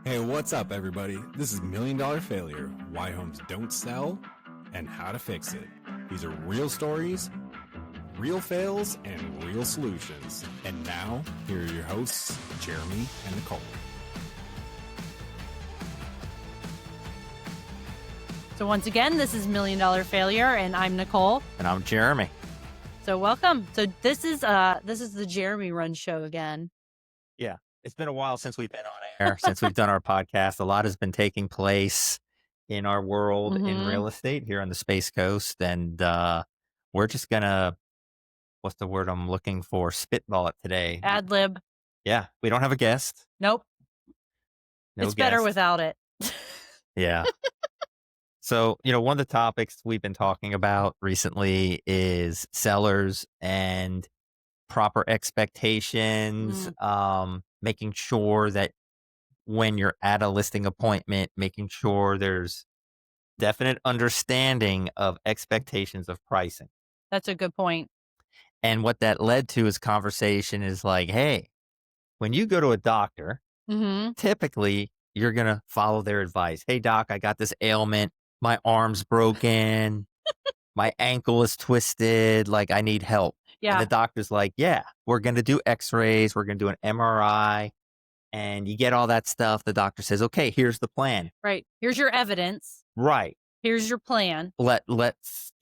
Hey, what's up, everybody? This is Million Dollar Failure, Why Homes Don't Sell, and How to Fix It. These are real stories, real fails, and real solutions. And now, here are your hosts, Jeremy and Nicole. So once again, this is Million Dollar Failure, and I'm Nicole. And I'm Jeremy. So welcome. So this is the Jeremy Run show again. Yeah. It's been a while since we've been on air, since we've done our podcast. A lot has been taking place in our world in real estate here on the Space Coast. And we're just going to, what's the word I'm looking for? Spitball it today. Ad lib. Yeah. We don't have a guest. Nope. No it's guest. better without it. Yeah. So, one of the topics we've been talking about recently is sellers and proper expectations, making sure that when you're at a listing appointment, making sure there's definite understanding of expectations of pricing. That's a good point. And what that led to is conversation is like, hey, when you go to a doctor, typically you're going to follow their advice. Hey, doc, I got this ailment. My arm's broken. My ankle is twisted. Like, I need help. Yeah. And the doctor's like, yeah, we're going to do x-rays. We're going to do an MRI. And you get all that stuff. The doctor says, okay, here's the plan. Right. Here's your evidence. Right. Here's your plan. Do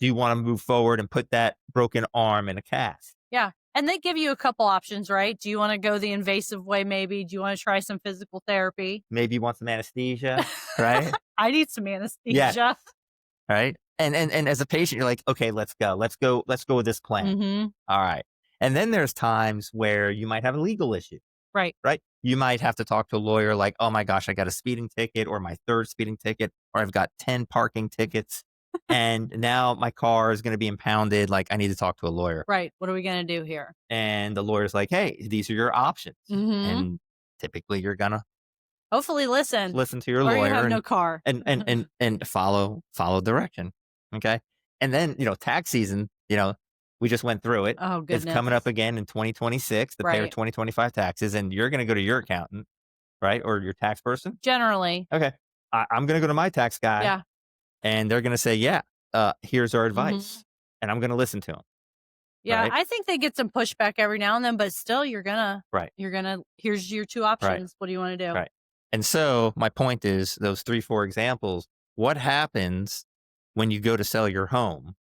you want to move forward and put that broken arm in a cast? Yeah. And they give you a couple options, right? Do you want to go the invasive way, maybe? Do you want to try some physical therapy? Maybe you want some anesthesia, right? I need some anesthesia. Yeah. Right. And as a patient, you're like, okay, let's go with this plan. All right. And then there's times where you might have a legal issue. Right. Right. You might have to talk to a lawyer like, oh my gosh, I got a speeding ticket or my third speeding ticket, or I've got 10 parking tickets and now my car is going to be impounded. Like, I need to talk to a lawyer. Right. What are we going to do here? And the lawyer's like, hey, these are your options. And typically you're going to hopefully listen to your lawyer. Or you have no car. and follow direction. Okay. And then, tax season, we just went through it. Oh, goodness. It's coming up again in 2026 to pay our 2025 taxes. And you're going to go to your accountant, right? Or your tax person. Generally. Okay. I'm going to go to my tax guy. Yeah. And they're going to say, yeah, here's our advice. And I'm going to listen to them. Yeah. Right? I think they get some pushback every now and then, but still here's your two options. Right. What do you want to do? Right. And so my point is those 3-4 examples, what happens when you go to sell your home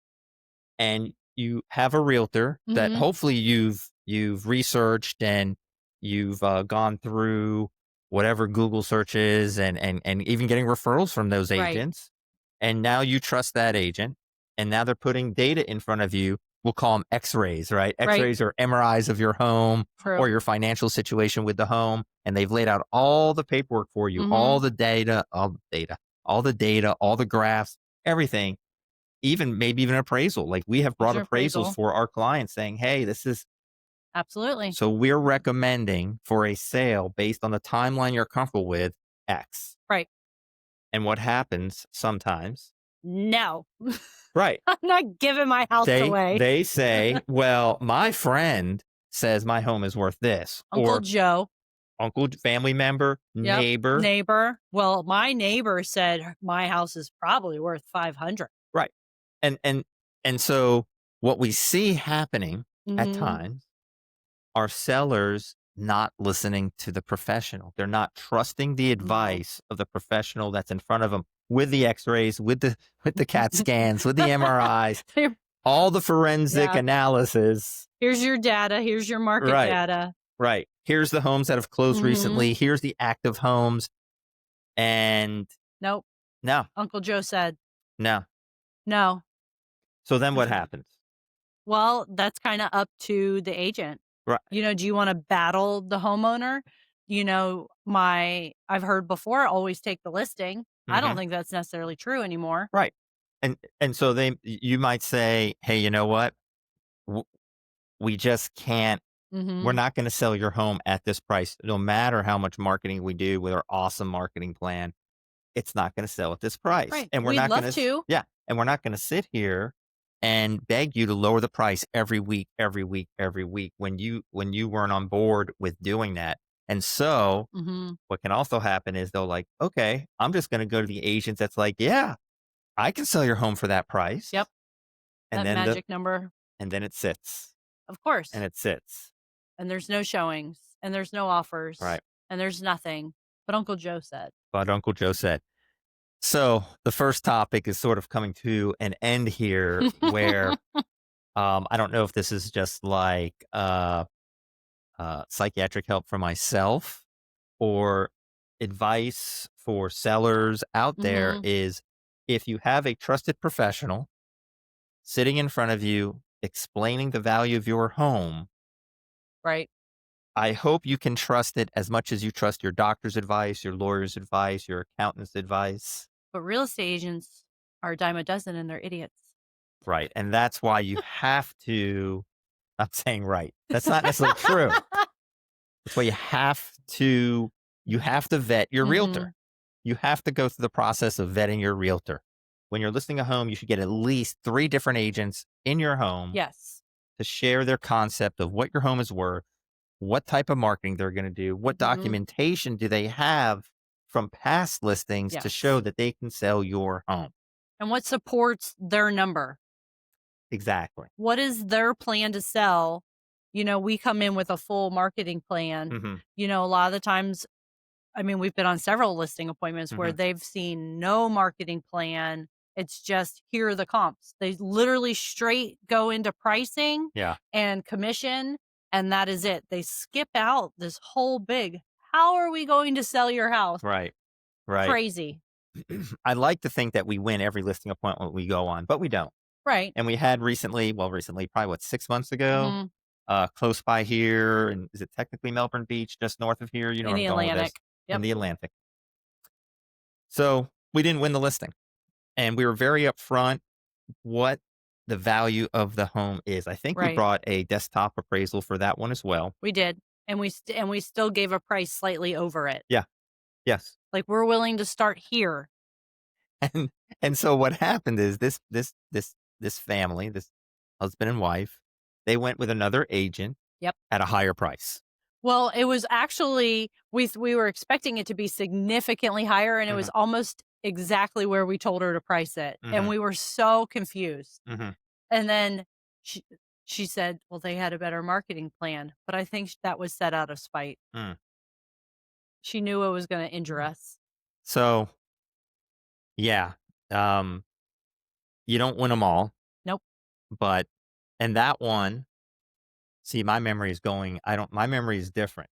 and you have a realtor that hopefully you've researched and you've gone through whatever Google searches and even getting referrals from those agents. And now you trust that agent and now they're putting data in front of you. We'll call them x-rays, right? X-rays or MRIs of your home or your financial situation with the home. And they've laid out all the paperwork for you, all the data, all the graphs, everything. Maybe even appraisal. Like, we have brought appraisals for our clients saying, hey, this is. Absolutely. So we're recommending for a sale based on the timeline you're comfortable with, X. Right. And what happens sometimes? No. Right. I'm not giving my house away. They say, well, my friend says my home is worth this. Uncle Joe. Uncle, family member, neighbor. Well, my neighbor said my house is probably worth $500. Right. And so what we see happening at times are sellers not listening to the professional. They're not trusting the advice of the professional that's in front of them with the x-rays, with the CAT scans, with the MRIs, all the forensic analysis. Here's your data. Here's your market data. Right. Here's the homes that have closed recently. Here's the active homes. And nope. No. Uncle Joe said no. So then what happens? Well, that's kind of up to the agent. Right. Do you want to battle the homeowner? I've heard before, always take the listing. I don't think that's necessarily true anymore. Right. And so you might say, hey, you know what? We just can't, we're not going to sell your home at this price. No matter how much marketing we do with our awesome marketing plan, it's not going to sell at this price. Right. And we're We'd not love going to. Yeah. And we're not going to sit here and beg you to lower the price every week when you weren't on board with doing that. And so Mm-hmm. what can also happen is they'll like, okay, I'm just going to go to the agent that's like, yeah, I can sell your home for that price. Yep. And That then magic number. and then it sits Of course. and it sits. And there's no showings and there's no offers. Right. And there's nothing. But Uncle Joe said. But Uncle Joe said. So the first topic is sort of coming to an end here where I don't know if this is just like psychiatric help for myself or advice for sellers out there Mhm. is if you have a trusted professional sitting in front of you explaining the value of your home, Right. I hope you can trust it as much as you trust your doctor's advice, your lawyer's advice, your accountant's advice. But real estate agents are a dime a dozen and they're idiots. Right. And that's why you have to, I'm saying right. That's not necessarily true. That's why you have to vet your Mhm. realtor. You have to go through the process of vetting your realtor. When you're listing a home, you should get at least 3 different agents in your home Yes. to share their concept of what your home is worth, what type of marketing they're going to do, what Mhm. documentation do they have from past listings to show Yes. that they can sell your home. And what supports their number? Exactly. What is their plan to sell? We come in with a full marketing plan. Mhm. A lot of the times, I mean, we've been on several listing appointments where Mhm. they've seen no marketing plan. It's just, here are the comps. They literally straight go into pricing Yeah. and commission, and that is it. They skip out this whole big, how are we going to sell your house? Right. Right. Crazy. I like to think that we win every listing appointment we go on, but we don't. Right. And we had recently, probably 6 months ago, Mhm. close by here, and is it technically Melbourne Beach, just north of here? You know In where the I'm going with this. Atlantic. Yep. In the Atlantic. So we didn't win the listing. And we were very upfront what the value of the home is. I think we Right. brought a desktop appraisal for that one as well. We did. And we still gave a price slightly over it. Yeah. Yes. Like, we're willing to start here. And so what happened is this family, this husband and wife, they went with another agent. Yep. At a higher price. Well, it was actually, we were expecting it to be significantly higher, and it was almost exactly where we told her to price it. And we were so confused. Mhm. And then she said, well, they had a better marketing plan, but I think that was set out of spite. Mm. She knew it was going to injure us. So, yeah, you don't win them all. Nope. But and that one, see, my memory is my memory is different.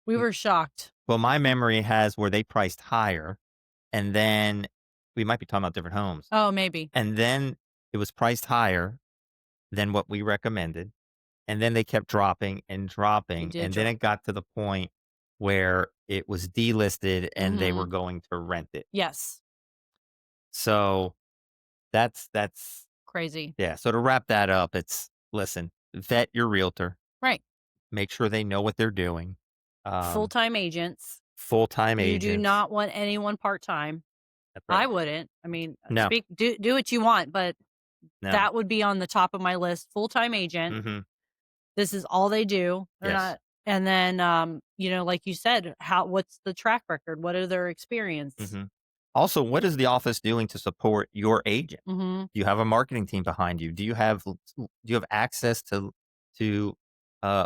We were shocked. Well, my memory has where they priced higher, and then we might be talking about different homes. Oh, maybe. And then it was priced higher than what we recommended, and then they kept dropping and dropping, and then it got to the point where it was delisted and they were going to rent it. Yes. So that's Crazy. yeah. So to wrap that up, listen, vet your realtor. Right. Make sure they know what they're doing. Full-time agents. Full-time agents. You do not want anyone part-time. That's right. I wouldn't. I mean, No. do what you want, but No. that would be on the top of my list. Full-time agent. Mhm. This is all they do. They're Yes. not. And then, like you said, what's the track record? What are their experience? Mhm. Also, what is the office doing to support your agent? Mm-hmm. Do you have a marketing team behind you? Do you have access to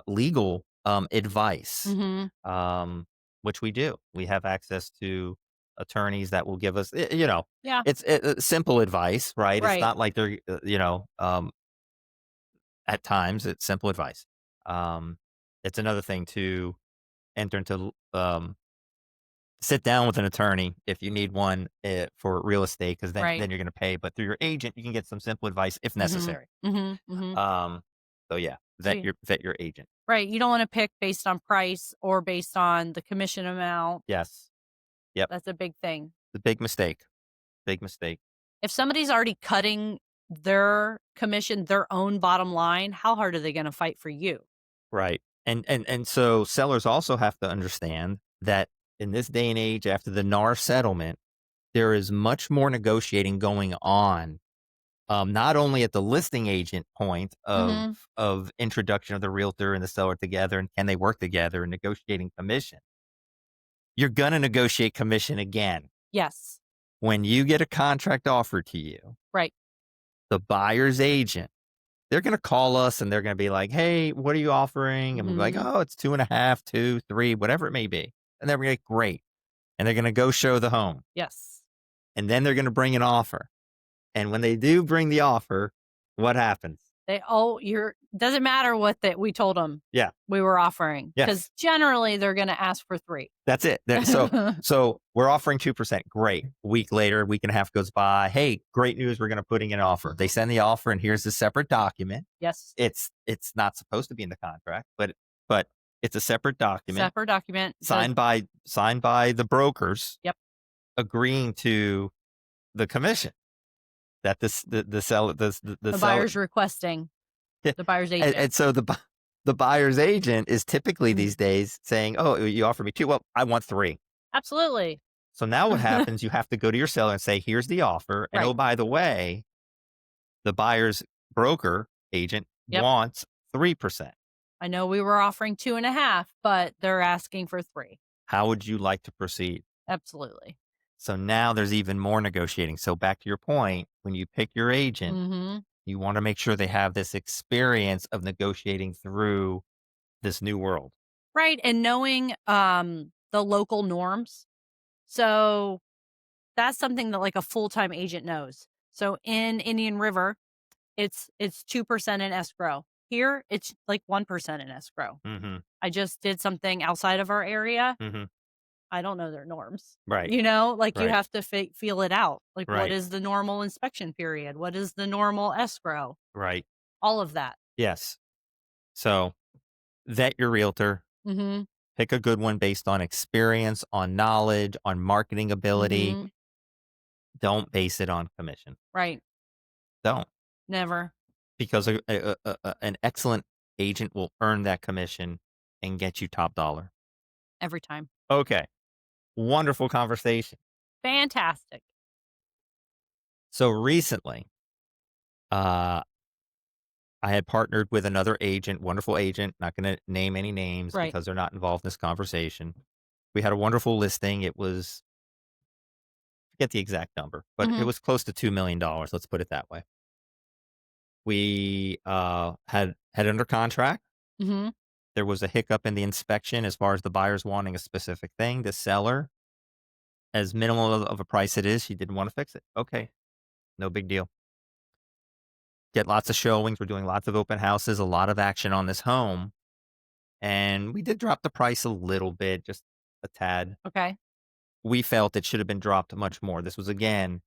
legal advice? Mm-hmm. Which we do. We have access to attorneys that will give us, Yeah. it's simple advice, right? It's Right. not like they're, at times it's simple advice. It's another thing to enter into, sit down with an attorney if you need one for real estate, because then Right. you're going to pay. But through your agent, you can get some simple advice if necessary. Mm-hmm. Mm-hmm. So yeah, So vet your agent. Right. You don't want to pick based on price or based on the commission amount. Yes. Yep. That's a big thing. The big mistake. Big mistake. If somebody's already cutting their commission, their own bottom line, how hard are they going to fight for you? Right. And so sellers also have to understand that in this day and age, after the NAR settlement, there is much more negotiating going on not only at the listing agent point Mm-hmm. of introduction of the realtor and the seller together, and can they work together and negotiating commission. You're going to negotiate commission again. Yes. When you get a contract offer to you, Right. the buyer's agent, they're going to call us and they're going to be like, hey, what are you offering? And we'll be like, Mm-hmm. oh, it's 2.5, 2, 3, whatever it may be. And they're like, great. And they're going to go show the home. Yes. And then they're going to bring an offer. And when they do bring the offer, what happens? Doesn't matter what that we told them. Yeah. We were offering. Yes. Because generally they're going to ask for 3. That's it. So we're offering 2%. Great. A week later, a week and a half goes by. Hey, great news. We're going to putting in an offer. They send the offer and here's a separate document. Yes. It's not supposed to be in the contract, but it's a separate document. Separate document. Signed by the brokers. Yep. Agreeing to the commission that the seller, the buyer's requesting. The buyer's agent. And so the buyer's agent is typically these days saying, oh, you offer me 2. Well, I want 3. Absolutely. So now what happens? You have to go to your seller and say, here's the offer. And Right. oh, by the way, the buyer's broker agent Yep. wants 3%. I know we were offering 2.5, but they're asking for 3. How would you like to proceed? Absolutely. So now there's even more negotiating. So back to your point, when you pick your agent, Mm-hmm. you want to make sure they have this experience of negotiating through this new world. Right. And knowing the local norms. So that's something that like a full-time agent knows. So in Indian River, it's 2% in escrow. Here, it's like 1% in escrow. Mm-hmm. I just did something outside of our area. Mm-hmm. I don't know their norms. Right. You know, like you Right. have to feel it out. Like Right. what is the normal inspection period? What is the normal escrow? Right. All of that. Yes. So vet your realtor. Mm-hmm. Pick a good one based on experience, on knowledge, on marketing ability. Mm-hmm. Don't base it on commission. Right. Don't. Never. Because an excellent agent will earn that commission and get you top dollar. Every time. Okay. Wonderful conversation. Fantastic. So recently, I had partnered with another agent, wonderful agent, not going to name any names Right. because they're not involved in this conversation. We had a wonderful listing. It was, forget the exact number, but it was close to $2 million. Let's put it that way. We had under contract. Mm-hmm. There was a hiccup in the inspection as far as the buyers wanting a specific thing. The seller, as minimal of a price it is, she didn't want to fix it. Okay, no big deal. Get lots of showings. We're doing lots of open houses, a lot of action on this home. And we did drop the price a little bit, just a tad. Okay. We felt it should have been dropped much more. This was, again,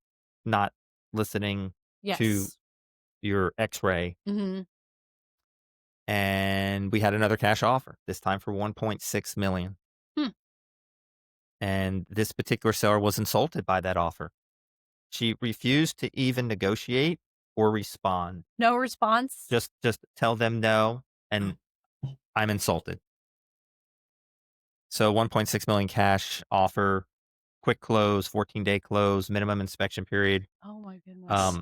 not listening Yes. to your x-ray. Mm-hmm. And we had another cash offer, this time for $1.6 million. And this particular seller was insulted by that offer. She refused to even negotiate or respond. No response. Just tell them no, and I'm insulted. So 1.6 million cash offer, quick close, 14-day close, minimum inspection period. Oh my goodness.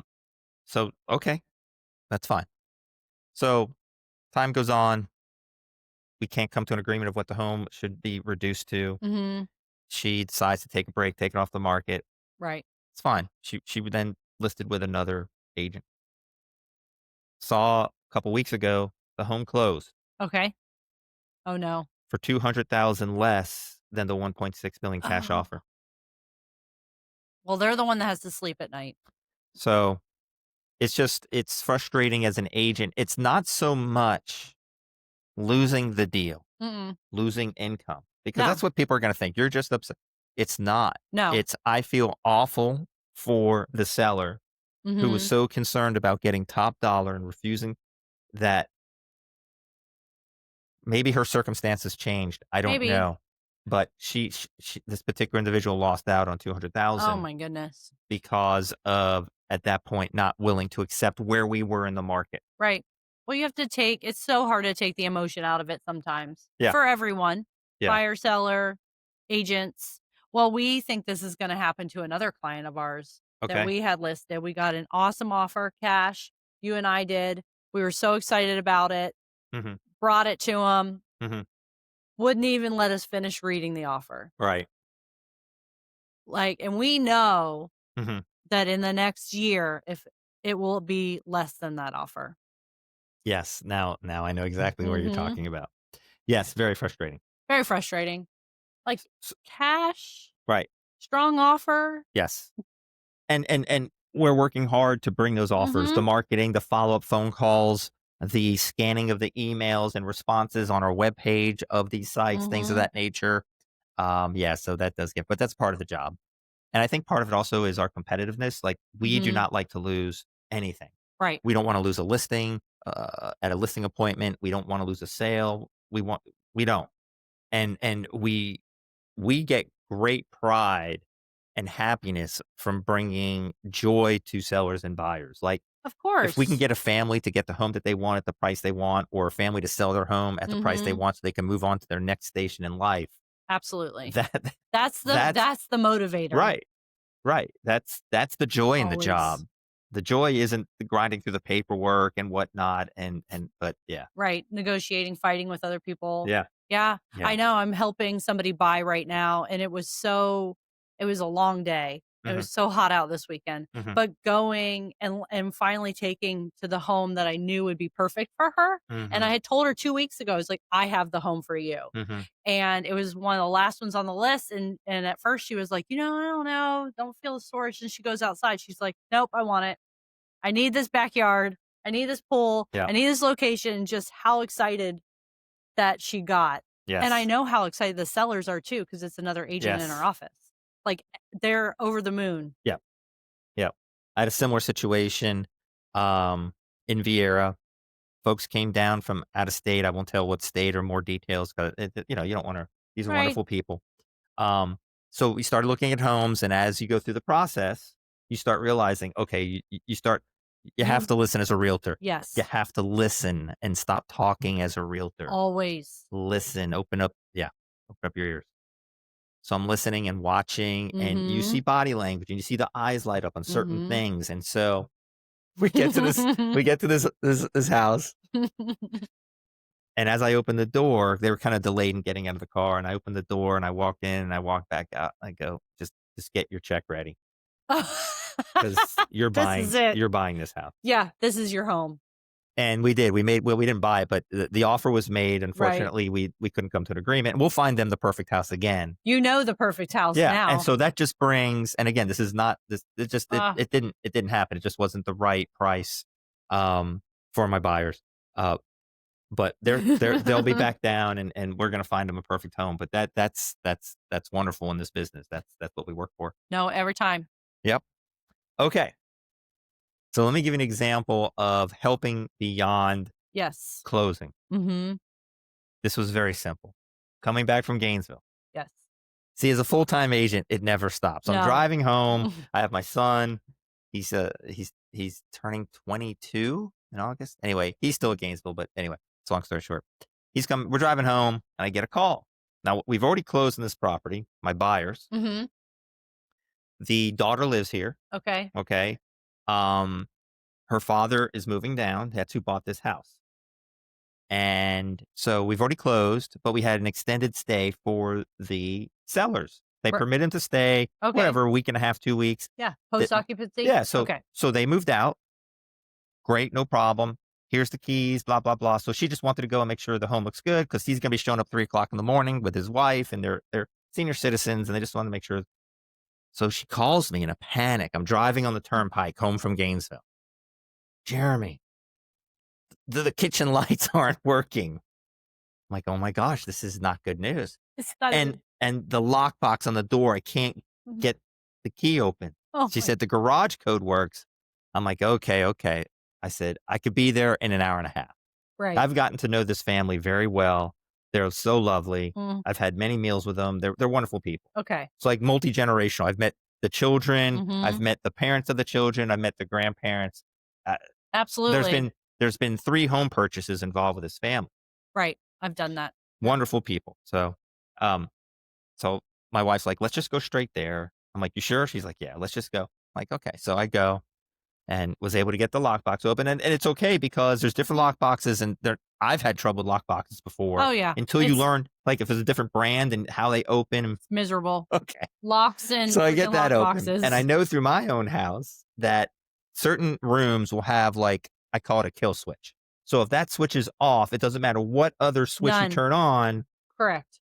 So okay, that's fine. So time goes on. We can't come to an agreement of what the home should be reduced to. Mm-hmm. She decides to take a break, take it off the market. Right. It's fine. She would then listed with another agent. Saw a couple weeks ago the home closed Okay. Oh no. for $200,000 less than the 1.6 million cash offer. Well, they're the one that has to sleep at night. So it's frustrating as an agent. It's not so much losing the deal, losing income, because that's what people are going to think. You're just upset. It's not. No. It's, I feel awful for the seller who was so concerned about getting top dollar and refusing that. Maybe her circumstances changed. I don't know. But she this particular individual lost out on $200,000. Oh my goodness. Because of, at that point, not willing to accept where we were in the market. Right. Well, you have to it's so hard to take the emotion out of it sometimes. Yeah. For everyone. Yeah. Buyer, seller, agents. Well, we think this is going to happen to another client of ours. that Okay. we had listed. We got an awesome offer, cash. You and I did. We were so excited about it. Mm-hmm. Brought it to him. Mm-hmm. Wouldn't even let us finish reading the offer. Right. Like, and we know Mm-hmm. that in the next year, if it will be less than that offer. Yes. Now I know exactly what you're Mhm. talking about. Yes. Very frustrating. Very frustrating. Like cash, Right. strong offer. Yes. And we're working hard to bring those offers, the Mhm. marketing, the follow-up phone calls, the scanning of the emails and responses on our webpage of these sites, things of Mhm. that nature. Yeah, so that does but that's part of the job. And I think part of it also is our competitiveness. Like we do Mhm. not like to lose anything. Right. We don't want to lose a listing at a listing appointment. We don't want to lose a sale. We don't. And we get great pride and happiness from bringing joy to sellers and buyers. Like Of if we can course. get a family to get the home that they want at the price they want, or a family to sell their home at the price they Mhm. want so they can move on to their next station in life, Absolutely. that That's that's the motivator. right. Right. That's the joy in the job. Always. The joy isn't the grinding through the paperwork and whatnot. But yeah. Right. Negotiating, fighting with other people. Yeah. Yeah. Yeah. I know. I'm helping somebody buy right now, and it was a long day. It Hmm. was so hot out this weekend. Hmm. But going and finally taking to the home that I knew would be perfect for her. And I Hmm. had told her 2 weeks ago, I was like, I have the home for you. Hmm. And it was one of the last ones on the list. And at first she was like, I don't know, don't feel the storage. And she goes outside. She's like, nope, I want it. I need this backyard. I need this pool. Yeah. I need this location. Just how excited that she got. And I Yes. know how excited the sellers are too, because it's another agent in our Yes. office. Like they're over the moon. Yeah. Yeah. I had a similar situation in Vieira. Folks came down from out of state. I won't tell what state or more details because you don't want to. These are Right. wonderful people. Um, so we started looking at homes, and as you go through the process, you start realizing, okay, you have to listen as a realtor. Yes. You have to listen and stop talking as a realtor. Always. Listen, open up your ears. So I'm listening and watching, and you see Mhm. body language, and you see the eyes light up on certain Mhm. things, and so we get to this house. And as I opened the door, they were kind of delayed in getting out of the car, and I opened the door, and I walked in, and I walked back out. I go, just get your check ready because This is it. you're buying this house. Yeah, this is your home. And we did. We didn't buy it, but the offer was made. Right. Unfortunately, we couldn't come to an agreement. And we'll find them the perfect house again. You know the perfect house Yeah, now. and so that just brings. And again, this is not this. It didn't happen. It just wasn't the right price for my buyers. But they'll be back down, and we're gonna find them a perfect home. But that's wonderful in this business. That's what we work for. No, every time. Yep. Okay. So let me give you an example of helping beyond Yes. closing. Mm-hmm. This was very simple. Coming back from Gainesville. Yes. See, as a full-time agent, it never stops. I'm No. driving home. I have my son. He's turning 22 in August. Anyway, he's still at Gainesville, but anyway, it's a long story short. He's coming. We're driving home, and I get a call. Now we've already closed on this property. My buyers. Mm-hmm. The daughter lives here. Okay. Okay. Her father is moving down. That's who bought this house. And so we've already closed, but we had an extended stay for the sellers. They Right. permitted them to stay, Okay. whatever, a week and a half, 2 weeks. Yeah. Post occupancy. Yeah. So, okay. so they moved out. Great. No problem. Here's the keys, blah, blah, blah. So she just wanted to go and make sure the home looks good because he's going to be showing up 3 o'clock in the morning with his wife, and they're senior citizens, and they just want to make sure. So she calls me in a panic. I'm driving on the turnpike home from Gainesville. Jeremy, the kitchen lights aren't working. I'm like, oh my gosh, this is not good news. It's not And the lockbox on the door, I can't get the key open. Oh She my- said the garage code works. I'm like, okay. I said, I could be there in an hour and a half. right. I've gotten to know this family very well. They're so lovely. Mm, I've had many meals with them. They're wonderful people. okay. It's like multi-generational. I've met the children. Mhm. I've met the parents of the children. I've met the grandparents. Absolutely. There's been 3 home purchases involved with this family. Right. I've done that. Wonderful people. So my wife's like, let's just go straight there. I'm like, you sure? She's like, yeah, let's just go. Like, okay. So I go and was able to get the lockbox open. And it's okay because there's different lockboxes, and I've had trouble with lockboxes before. Oh, yeah. Until you learn, like, if it's a different brand and how they open. It's miserable. Okay. Locks and so I get that open. boxes. And I know through my own house that certain rooms will have, like, I call it a kill switch. So if that switch is off, it doesn't matter what other switch you turn on. Correct.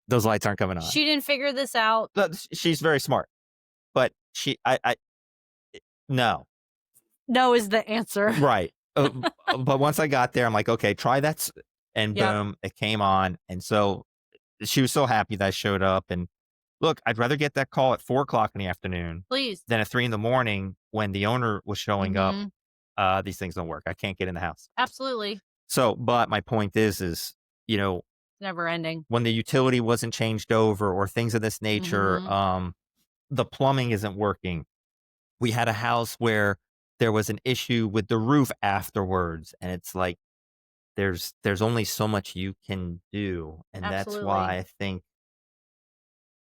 Those lights aren't coming on. She didn't figure this out. She's very smart. But no. No is the answer. Right. But once I got there, I'm like, okay, try that. And boom, it came on. And so she was so happy that I showed up. And look, I'd rather get that call at 4:00 in the afternoon Please. than at 3 a.m. when the owner was showing up. These things don't work. I can't get in the house. Absolutely. So, but my point is, never ending. When the utility wasn't changed over or things of this nature, the plumbing isn't working. We had a house where there was an issue with the roof afterwards, and it's like there's only so much you can do, and that's why I think,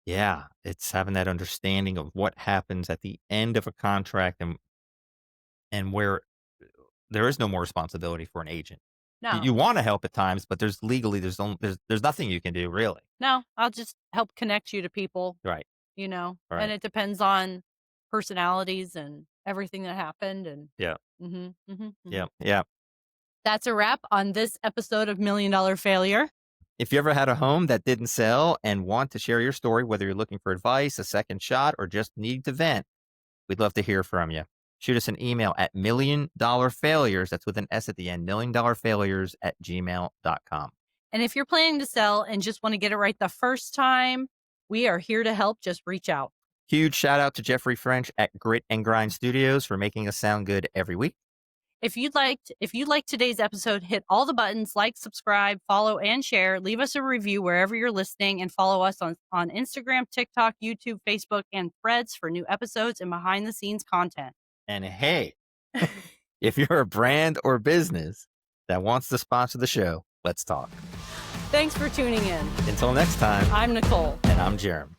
it's having that understanding of what happens at the end of a contract and where there is no more responsibility for an agent. No. You want to help at times, but there's nothing you can do really. No, I'll just help connect you to people. Right. Right. Right. And it depends on personalities and everything that happened. And Yeah. That's a wrap on this episode of $1 Million Failure. If you ever had a home that didn't sell and want to share your story, whether you're looking for advice, a second shot, or just need to vent, we'd love to hear from you. Shoot us an email at $1,000,000failures. That's with an S at the end, $1,000,000failures@gmail.com. And if you're planning to sell and just want to get it right the first time, we are here to help. Just reach out. Huge shout out to Jeffrey French at Grit and Grind Studios for making us sound good every week. If you liked today's episode, hit all the buttons, like, subscribe, follow, and share. Leave us a review wherever you're listening, and follow us on Instagram, TikTok, YouTube, Facebook, and Threads for new episodes and behind-the-scenes content. And hey, if you're a brand or business that wants to sponsor the show, let's talk. Thanks for tuning in. Until next time, I'm Nicole. And I'm Jeremy.